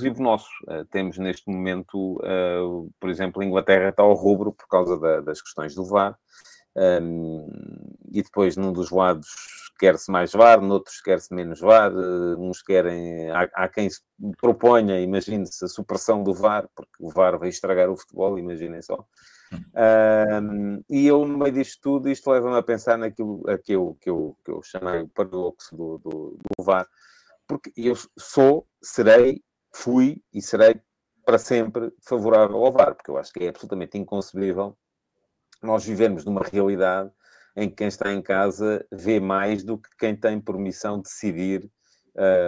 exclusivo nosso. Temos neste momento, por exemplo, a Inglaterra está ao rubro por causa das questões do VAR. E depois, num dos lados, quer-se mais VAR, noutros quer-se menos VAR. Uns querem... Há quem se proponha, imagine-se, a supressão do VAR, porque o VAR vai estragar o futebol, imaginem só. E eu, no meio disto tudo, isto leva-me a pensar naquilo que eu chamei o paradoxo do VAR, porque eu fui e serei para sempre favorável ao VAR, porque eu acho que é absolutamente inconcebível nós vivemos numa realidade em que quem está em casa vê mais do que quem tem por missão decidir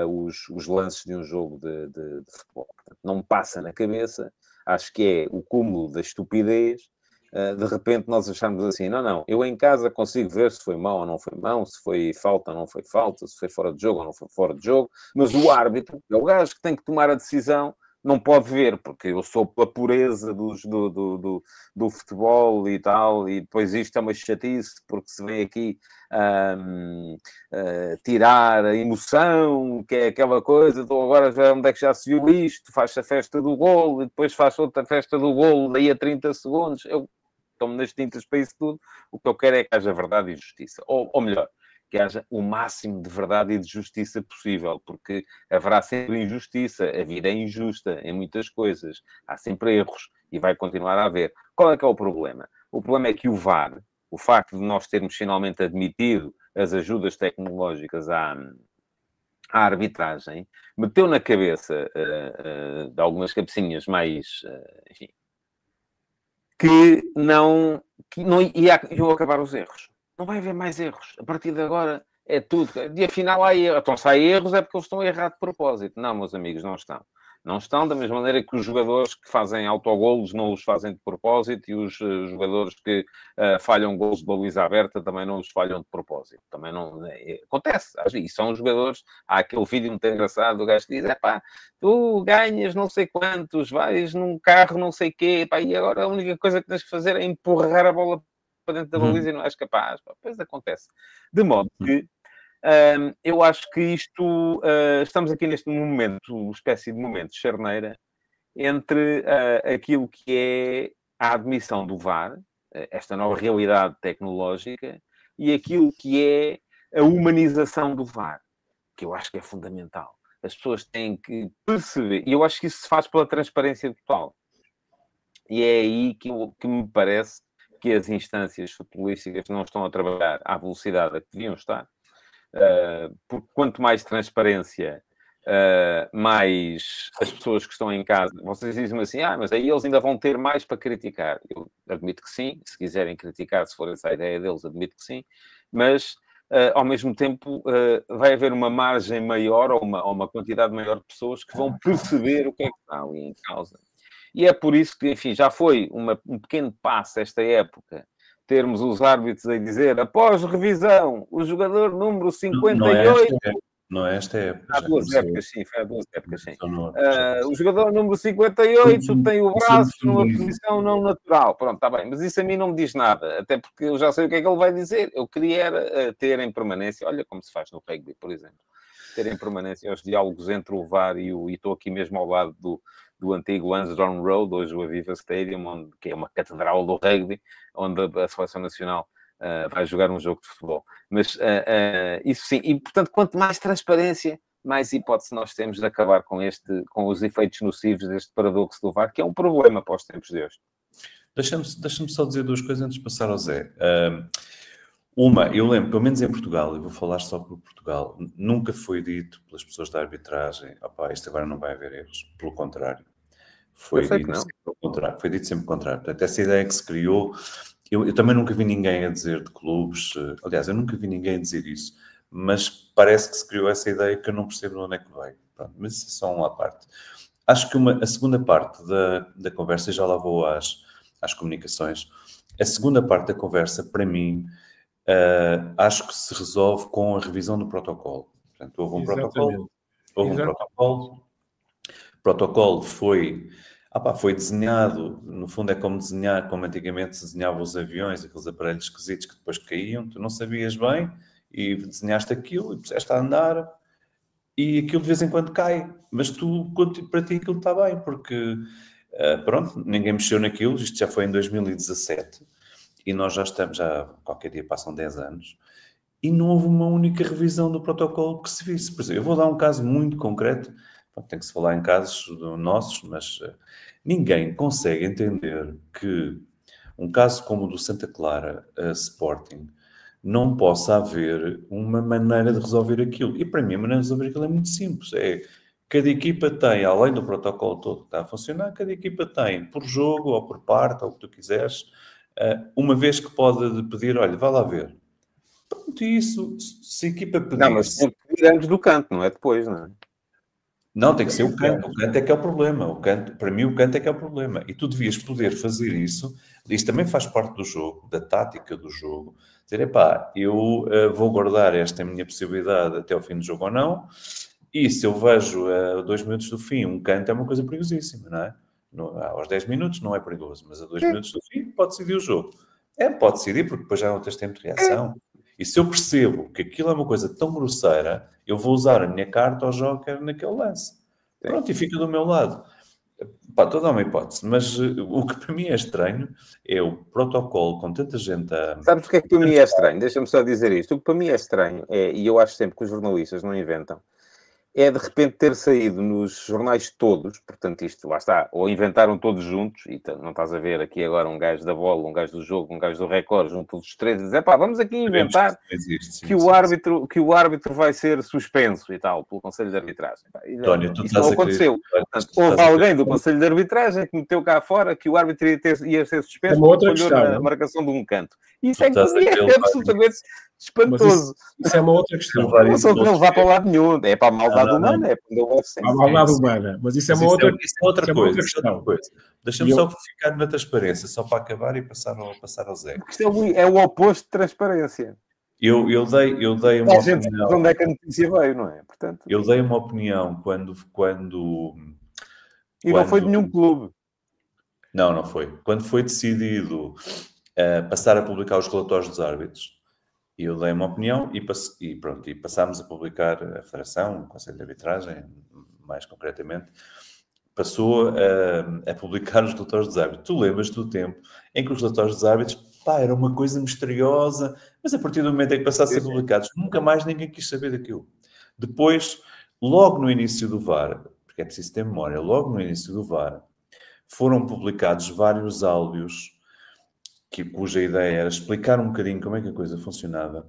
os lances de um jogo de futebol. Portanto, não me passa na cabeça, acho que é o cúmulo da estupidez. De repente nós achamos assim, não, eu em casa consigo ver se foi mão ou não foi mão, se foi falta ou não foi falta, se foi fora de jogo ou não foi fora de jogo, mas o árbitro, é o gajo que tem que tomar a decisão, não pode ver, porque eu sou a pureza do futebol e tal, e depois isto é uma chatice, porque se vem aqui tirar a emoção, que é aquela coisa, então agora já, onde é que já se viu isto? Faz a festa do golo, e depois faz outra festa do golo, daí a 30 segundos, eu tomo nas tintas para isso tudo, o que eu quero é que haja verdade e justiça, ou melhor, que haja o máximo de verdade e de justiça possível, porque haverá sempre injustiça, a vida é injusta em muitas coisas, há sempre erros e vai continuar a haver. Qual é que é o problema? O problema é que o VAR, o facto de nós termos finalmente admitido as ajudas tecnológicas à arbitragem, meteu na cabeça de algumas cabecinhas mais, enfim, que não iam acabar os erros. Não vai haver mais erros. A partir de agora é tudo. E afinal há erros. Então, se há erros é porque eles estão a errar de propósito. Não, meus amigos, não estão. Não estão da mesma maneira que os jogadores que fazem autogolos não os fazem de propósito e os jogadores que falham golos de baliza aberta também não os falham de propósito. Também não... Acontece. E são jogadores... Há aquele vídeo muito engraçado do gajo que diz, tu ganhas não sei quantos, vais num carro não sei quê, e agora a única coisa que tens que fazer é empurrar a bola para dentro da baliza e não és capaz. Depois acontece. De modo que eu acho que isto... estamos aqui neste momento, uma espécie de momento de charneira, entre aquilo que é a admissão do VAR, esta nova realidade tecnológica, e aquilo que é a humanização do VAR, que eu acho que é fundamental. As pessoas têm que perceber, e eu acho que isso se faz pela transparência total. E é aí que me parece que as instâncias futebolísticas não estão a trabalhar à velocidade a que deviam estar, porque quanto mais transparência, mais as pessoas que estão em casa... Vocês dizem assim, mas aí eles ainda vão ter mais para criticar. Eu admito que sim, se quiserem criticar, se for essa a ideia deles, admito que sim, mas... ao mesmo tempo, vai haver uma margem maior ou uma quantidade maior de pessoas que vão perceber o que é que está ali em causa. E é por isso que, enfim, já foi um pequeno passo esta época, termos os árbitros a dizer, após revisão, o jogador número 58... Não é esta época. Há duas épocas, sim. Foi há duas épocas, sim. O jogador número 58 tem o braço numa posição não natural. Pronto, está bem. Mas isso a mim não me diz nada. Até porque eu já sei o que é que ele vai dizer. Eu queria era ter em permanência... Olha como se faz no rugby, por exemplo. Ter em permanência os diálogos entre o VAR e estou aqui mesmo ao lado do antigo Lansdowne Road, hoje o Aviva Stadium, que é uma catedral do rugby, onde a Seleção Nacional vai jogar um jogo de futebol. Mas isso sim. E, portanto, quanto mais transparência, mais hipótese nós temos de acabar com os efeitos nocivos deste paradoxo do VAR, que é um problema para os tempos de hoje. Deixa-me só dizer duas coisas antes de passar ao Zé. Eu lembro, pelo menos em Portugal, e vou falar só por Portugal, nunca foi dito pelas pessoas da arbitragem, isto agora não vai haver erros. Pelo contrário. Foi dito sempre o contrário. Portanto, essa ideia que se criou... Eu também nunca vi ninguém a dizer de clubes... Aliás, eu nunca vi ninguém a dizer isso. Mas parece que se criou essa ideia que eu não percebo de onde é que veio. Pronto, mas isso é só uma parte. Acho que a segunda parte da conversa, e já lá vou às comunicações, a segunda parte da conversa, para mim, acho que se resolve com a revisão do protocolo. Portanto, houve um protocolo. O protocolo foi desenhado, no fundo é como desenhar, como antigamente se desenhavam os aviões, aqueles aparelhos esquisitos que depois caíam, tu não sabias bem, e desenhaste aquilo, e puseste a andar, e aquilo de vez em quando cai. Mas para ti aquilo está bem, porque, pronto, ninguém mexeu naquilo. Isto já foi em 2017 e nós já estamos, já qualquer dia passam 10 anos, e não houve uma única revisão do protocolo que se visse. Por exemplo, eu vou dar um caso muito concreto, tem que se falar em casos nossos, mas ninguém consegue entender que um caso como o do Santa Clara Sporting não possa haver uma maneira de resolver aquilo. E para mim a maneira de resolver aquilo é muito simples. Cada equipa tem, além do protocolo todo que está a funcionar, cada equipa tem, por jogo ou por parte, ou o que tu quiseres, uma vez que pode pedir, olha, vá lá ver. Pronto, isso, se a equipa pedir... Não, mas tem que pedir antes do canto, não é depois, não é? Não, tem que ser o canto. O canto é que é o problema. O canto, para mim, o canto é que é o problema. E tu devias poder fazer isso. Isto também faz parte do jogo, da tática do jogo. Dizer, epá, eu vou guardar esta minha possibilidade até ao fim do jogo ou não. E se eu vejo a 2 minutos do fim, um canto é uma coisa perigosíssima, não é? Aos 10 minutos não é perigoso, mas a 2 minutos do fim pode decidir o jogo. Pode decidir, porque depois já não tens tempo de reação. E se eu percebo que aquilo é uma coisa tão grosseira, eu vou usar a minha carta ao joker naquele lance. Pronto, e fica do meu lado. Pá, estou a dar uma hipótese, mas o que para mim é estranho é o protocolo com tanta gente a... Sabes o que é que para mim é estranho? Deixa-me só dizer isto. O que para mim é estranho, e eu acho sempre que os jornalistas não inventam, é de repente ter saído nos jornais todos, portanto isto, lá está, ou inventaram todos juntos, e não estás a ver aqui agora um gajo da bola, um gajo do jogo, um gajo do Record, junto dos três, e dizer, pá, vamos aqui inventar que o árbitro vai ser suspenso e tal, pelo Conselho de Arbitragem. António, isso não aconteceu. Portanto, houve alguém do Conselho de Arbitragem que meteu cá fora que o árbitro ia ser suspenso porque escolheu a marcação de um canto. Isso é absolutamente espantoso. Isso é uma outra questão. Não sou de levar para o lado nenhum. É para a maldade humana. É para a maldade humana. Mas isso é uma outra questão. Deixa-me só ficar na transparência, só para acabar e passar ao Zé. Isto é o oposto de transparência. Eu dei uma opinião. Onde é que a notícia veio, não é? Portanto, eu dei uma opinião quando não foi de nenhum clube. Não foi. Quando foi decidido passar a publicar os relatórios dos árbitros, eu dei uma opinião e passámos a publicar a Federação, o Conselho de Arbitragem, mais concretamente, passou a publicar os relatórios dos árbitros. Tu lembras do tempo em que os relatórios dos árbitros, era uma coisa misteriosa, mas a partir do momento em que passassem a ser publicados, nunca mais ninguém quis saber daquilo. Depois, logo no início do VAR, porque é preciso ter memória, logo no início do VAR, foram publicados vários áudios cuja ideia era explicar um bocadinho como é que a coisa funcionava,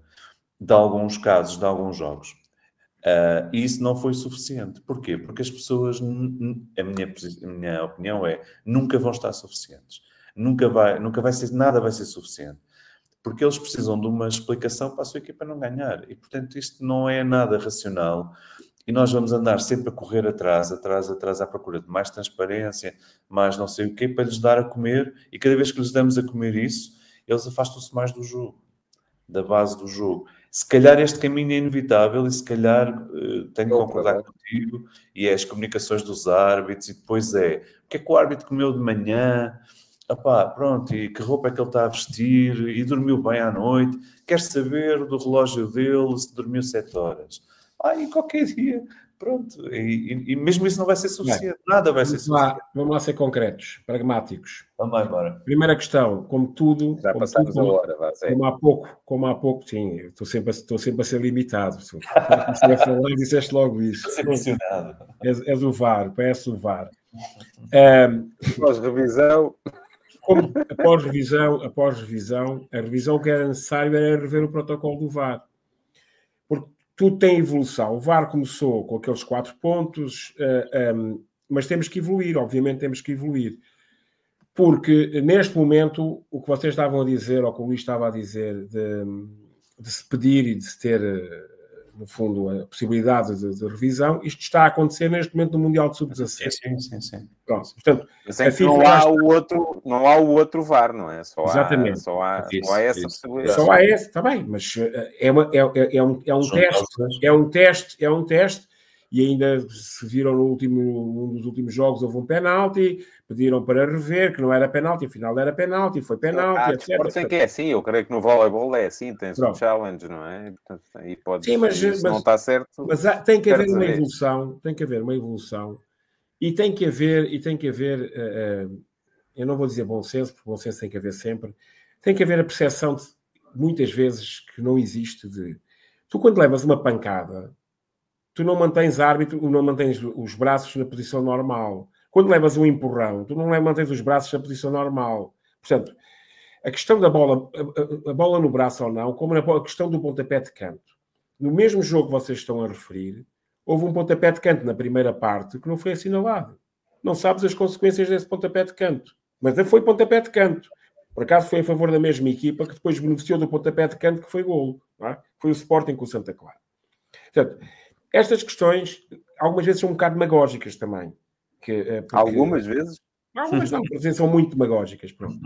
de alguns casos, de alguns jogos. E isso não foi suficiente. Porquê? Porque as pessoas, a minha opinião é, nunca vão estar suficientes. Nunca vai ser, nada vai ser suficiente. Porque eles precisam de uma explicação para a sua equipa não ganhar. E, portanto, isto não é nada racional. E nós vamos andar sempre a correr atrás, à procura de mais transparência, mais não sei o quê, para lhes dar a comer. E cada vez que lhes damos a comer isso, eles afastam-se mais do jogo, da base do jogo. Se calhar este caminho é inevitável e se calhar tenho que concordar contigo, e é as comunicações dos árbitros, e depois o que é que o árbitro comeu de manhã? Pronto, e que roupa é que ele está a vestir? E dormiu bem à noite? Quer saber do relógio dele se dormiu 7 horas? E qualquer dia, pronto. E mesmo isso não vai ser suficiente. Nada vai ser suficiente. Vamos lá ser concretos, pragmáticos. Vamos lá embora. Primeira questão, como tudo... Já passámos a hora, como há pouco, sim, estou sempre a ser limitado. Se a falar, disseste logo isso. Estou emocionado. És o VAR, parece o VAR. Pós-revisão... Após revisão, a revisão que era necessária era rever o protocolo do VAR. Porque tudo tem evolução. O VAR começou com aqueles 4 pontos, mas temos que evoluir, obviamente temos que evoluir. Porque, neste momento, o que vocês estavam a dizer, ou que o Luís estava a dizer, de se pedir e de se ter, no fundo, a possibilidade de revisão, isto está a acontecer neste momento no Mundial de Sub-17. Sim. Pronto, portanto, não há o outro VAR, não é? Exatamente. Só há essa possibilidade. Só há esse, está bem, mas é um teste e ainda se viram num dos últimos jogos houve um penalti, pediram para rever, que não era penalti, afinal era penalti, foi penalti, etc. Desportos em que é assim, eu creio que no voleibol é assim, tem-se um challenge, não é? Portanto, aí pode, sim, mas não está certo. Mas tem que haver uma evolução, tem que haver uma evolução, e tem que haver, eu não vou dizer bom senso, porque bom senso tem que haver sempre, tem que haver a percepção de, muitas vezes, que não existe de... Tu, quando levas uma pancada, tu não mantens árbitro, não mantens os braços na posição normal. Quando levas um empurrão, tu não mantens os braços na posição normal. Portanto, a questão da bola, a bola no braço ou não, como a questão do pontapé de canto. No mesmo jogo que vocês estão a referir, houve um pontapé de canto na primeira parte que não foi assinalado. Não sabes as consequências desse pontapé de canto. Mas foi pontapé de canto. Por acaso foi a favor da mesma equipa que depois beneficiou do pontapé de canto que foi golo. Não é? Foi o Sporting com o Santa Clara. Portanto, estas questões, algumas vezes são um bocado demagógicas também. Algumas vezes? Algumas não, por exemplo, são muito demagógicas. Pronto.